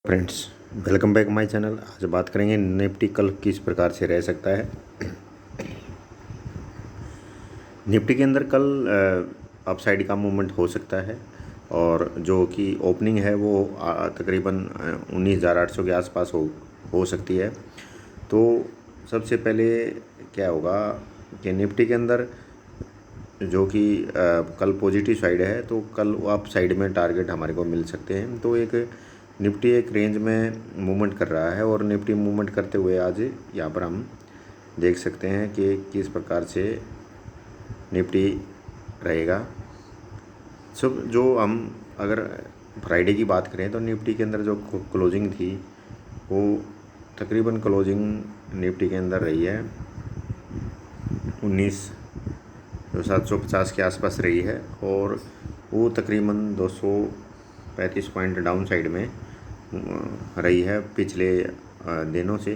Friends, welcome back my channel. आज बात करेंगे निफ्टी कल किस प्रकार से रह सकता है। निफ्टी के अंदर कल अपसाइड का मूवमेंट हो सकता है और जो कि ओपनिंग है वो तकरीबन 19,800 के आसपास हो सकती है। तो सबसे पहले क्या होगा कि निफ्टी के अंदर जो कि कल पॉजिटिव साइड है, तो कल अप साइड में टारगेट हमारे को मिल सकते हैं। तो एक निफ्टी एक रेंज में मूवमेंट कर रहा है और निफ्टी मूवमेंट करते हुए आज यहाँ पर हम देख सकते हैं कि किस प्रकार से निफ्टी रहेगा। सब जो हम अगर फ्राइडे की बात करें तो निफ्टी के अंदर जो क्लोजिंग थी वो तकरीबन क्लोजिंग निफ्टी के अंदर रही है 19,750 के आसपास रही है और वो तकरीबन 235 पॉइंट डाउन साइड में रही है पिछले दिनों से।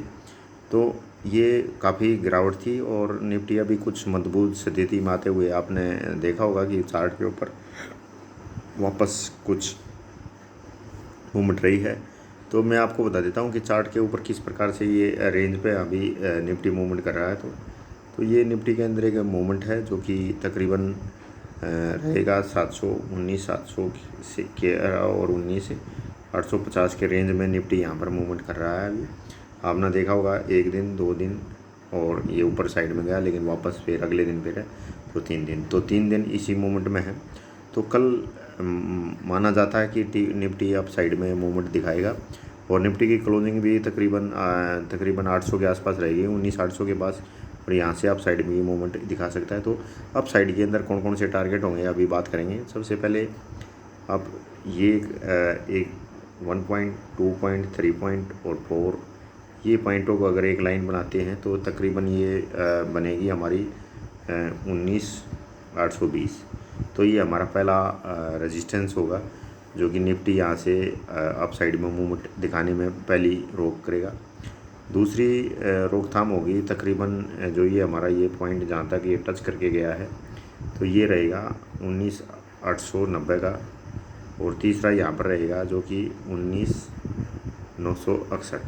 तो ये काफ़ी गिरावट थी और निफ्टी अभी कुछ मजबूत स्थिति में आते हुए आपने देखा होगा कि चार्ट के ऊपर वापस कुछ मूवमेंट रही है। तो मैं आपको बता देता हूँ कि चार्ट के ऊपर किस प्रकार से ये रेंज पे अभी निफ्टी मूवमेंट कर रहा है। तो ये निफ्टी के अंदर एक मूवमेंट है जो कि तकरीबन रहेगा 719 से के और 19,850 के रेंज में निफ्टी यहाँ पर मूवमेंट कर रहा है। अभी आपने देखा होगा एक दिन 2 दिन और ये ऊपर साइड में गया, लेकिन वापस फिर अगले दिन फिर है तो 3 दिन, तो 3 दिन इसी मूवमेंट में है। तो कल माना जाता है कि निफ्टी अप साइड में मूवमेंट दिखाएगा और निफ्टी की क्लोजिंग भी तकरीबन 800 के आसपास रहेगी, 19,800 के पास, और यहाँ से अप साइड में ये मूवमेंट दिखा सकता है। तो अप साइड के अंदर कौन कौन से टारगेट होंगे अभी बात करेंगे। सबसे पहले आप ये एक 1 पॉइंट, 2 पॉइंट, 3 पॉइंट और 4 ये पॉइंटों को अगर एक लाइन बनाते हैं तो तकरीबन ये बनेगी हमारी 19,820। तो ये हमारा पहला रेजिस्टेंस होगा जो कि निफ्टी यहाँ से अप साइड में मूवमेंट दिखाने में पहली रोक करेगा। दूसरी रोकथाम होगी तकरीबन जो ये हमारा ये पॉइंट जहाँ तक ये टच करके गया है तो ये रहेगा 19,890 का, और तीसरा यहाँ पर रहेगा जो कि 19,961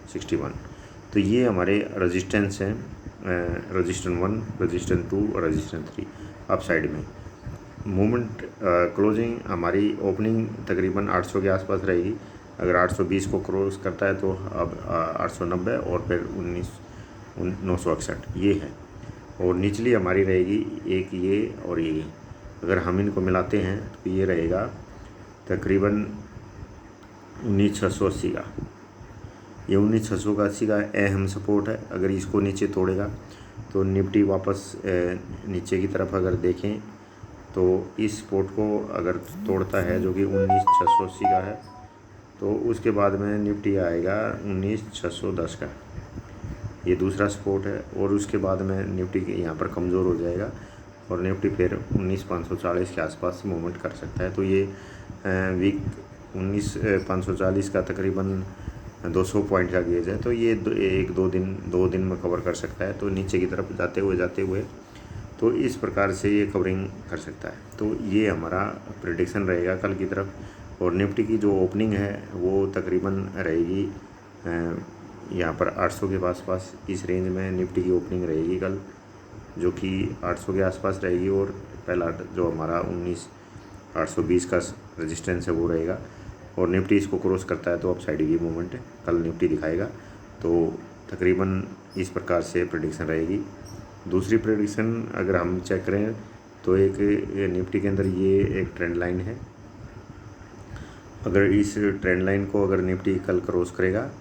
61। तो ये हमारे रेजिस्टेंस हैं, रेजिस्टेंस 1, रेजिस्टेंस 2 और रेजिस्टेंस 3 अप साइड में। मूवमेंट क्लोजिंग हमारी ओपनिंग तकरीबन 800 के आसपास रहेगी। अगर 820 को क्रॉस करता है तो अब 890 और फिर 19,961 ये है, और निचली हमारी रहेगी एक ये और ये। अगर हम इनको मिलाते हैं तो ये रहेगा तकरीबन 19,680 का। ये 19,680 का अहम सपोर्ट है। अगर इसको नीचे तोड़ेगा तो निफ्टी वापस नीचे की तरफ अगर देखें तो इस सपोर्ट को अगर तोड़ता है जो कि 19,680 का है तो उसके बाद में निफ्टी आएगा 19,610 का, ये दूसरा सपोर्ट है। और उसके बाद में निफ्टी यहाँ पर कमज़ोर हो जाएगा और निफ्टी फिर 19,540 के आसपास मूवमेंट कर सकता है। तो ये वीक 19,540 का तकरीबन 200 पॉइंट का गेज है, तो ये 2 दिन में कवर कर सकता है। तो नीचे की तरफ जाते हुए तो इस प्रकार से ये कवरिंग कर सकता है। तो ये हमारा प्रेडिक्शन रहेगा कल की तरफ। और निफ्टी की जो ओपनिंग है वो तकरीबन रहेगी यहाँ पर 800 के पास इस रेंज में निफ्टी की ओपनिंग रहेगी कल, जो कि 800 के आसपास रहेगी। और पहला जो हमारा 19,820 का रेजिस्टेंस है वो रहेगा, और निफ्टी इसको क्रॉस करता है तो अप साइड की मूवमेंट कल निफ्टी दिखाएगा। तो तकरीबन इस प्रकार से प्रेडिक्शन रहेगी। दूसरी प्रेडिक्शन अगर हम चेक करें तो एक निफ्टी के अंदर ये एक ट्रेंड लाइन है। अगर इस ट्रेंड लाइन को अगर निफ्टी कल क्रॉस करेगा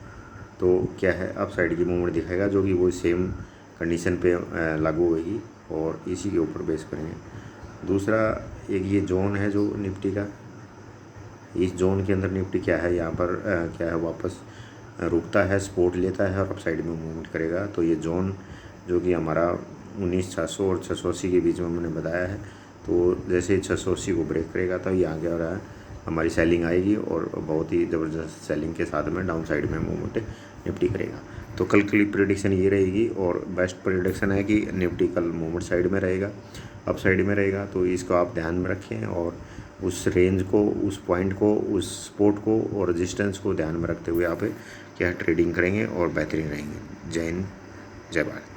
तो क्या है, अप साइड की मूवमेंट दिखाएगा, जो कि वो सेम कंडीशन पे लागू होगी और इसी के ऊपर बेस करेंगे। दूसरा एक ये जोन है जो निफ्टी का, इस जोन के अंदर निफ्टी क्या है, यहाँ पर क्या है, वापस रुकता है, सपोर्ट लेता है और अप साइड में मूवमेंट करेगा। तो ये जोन जो कि हमारा 19,600 और 680 के बीच में मैंने बताया है, तो जैसे ही 680 को ब्रेक करेगा तो यहाँ क्या हो रहा है, हमारी सेलिंग आएगी और बहुत ही ज़बरदस्त सेलिंग के साथ में डाउन साइड में मूवमेंट निफ्टी करेगा। तो कल की प्रेडिक्शन ये रहेगी, और बेस्ट प्रेडिक्शन है कि निफ्टी कल मूवमेंट साइड में रहेगा, अप साइड में रहेगा। तो इसको आप ध्यान में रखें और उस रेंज को, उस पॉइंट को, उस सपोर्ट को और रेजिस्टेंस को ध्यान में रखते हुए आप क्या ट्रेडिंग करेंगे और बेहतरीन रहेंगे। जय हिंद, जय भारत।